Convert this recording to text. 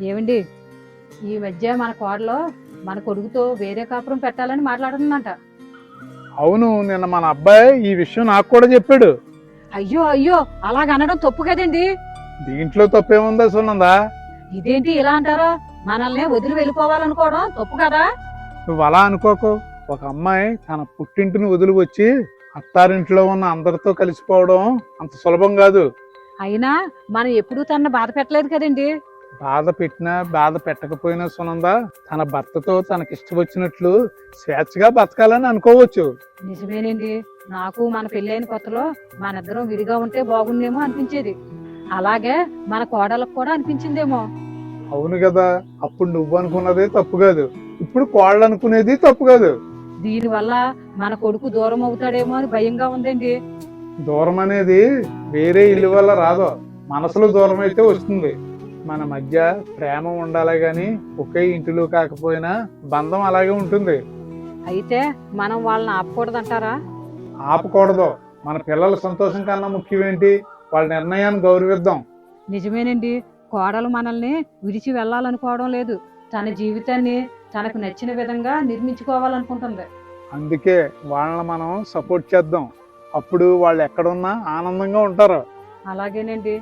ఏమండి, ఈ మధ్య మన కోడలో మన కొడుకుతో వేరే కాపురం పెట్టాలని మాట్లాడుతుందంట. అవును, నిన్న మన అబ్బాయి ఈ విషయం నాకు కూడా చెప్పాడు. అయ్యో అయ్యో, అలాగనడం తప్పు కదండి. దీంట్లో తప్పేముందా సునందా? ఇదేంటి ఇలా అంటారో? మనల్ని వదిలి వెళ్ళిపోవాలనుకోవడం తప్పు కదా. నువ్వు అలా అనుకోకు. ఒక అమ్మాయి తన పుట్టింటిని వదిలి వచ్చి అత్తారింట్లో ఉన్న అందరితో కలిసిపోవడం అంత సులభం కాదు. అయినా మనం ఎప్పుడూ తనని బాధ పెట్టలేదు కదండి. బాధ పెట్టినా బాధ పెట్టకపోయినా సునందా, తన భర్తతో తనకిష్టం వచ్చినట్లు స్వేచ్ఛగా బతకాలని అనుకోవచ్చు. నిజమేనండి, నాకు మన పెళ్ళైన కొత్తలో మనిద్దరం విడిగా ఉంటే బాగుండేమో అనిపించేది. అలాగే మన కోడలకు కూడా అనిపించిందేమో. అవును కదా, అప్పుడు నువ్వు అనుకున్నదే తప్పు కాదు, ఇప్పుడు కోళ్ళు అనుకునేది తప్పు కాదు. దీనివల్ల మన కొడుకు దూరం అవుతాడేమో అని భయంగా ఉందండి. దూరం అనేది వేరే ఇల్లు వల్ల రాదు, మనసులో దూరం అయితే వస్తుంది. మన మధ్య ప్రేమ ఉండాలి గాని ఒకే ఇంటిలో కాకపోయినా బంధం అలాగే ఉంటుంది. అయితే మనం వాళ్ళని ఆపకూడదంటారా? ఆపకూడదు. మన పిల్లల సంతోషం కన్నా ముఖ్యమేంటి? వాళ్ళ నిర్ణయాన్ని గౌరవిద్దాం. నిజమేనండి, కోడలు మనల్ని విడిచి వెళ్ళాలనుకోవడం లేదు. తన జీవితాన్ని తనకు నచ్చిన విధంగా నిర్మించుకోవాలనుకుంటుంది. అందుకే వాళ్ళని మనం సపోర్ట్ చేద్దాం. అప్పుడు వాళ్ళు ఎక్కడున్నా ఆనందంగా ఉంటారు. అలాగేనండి.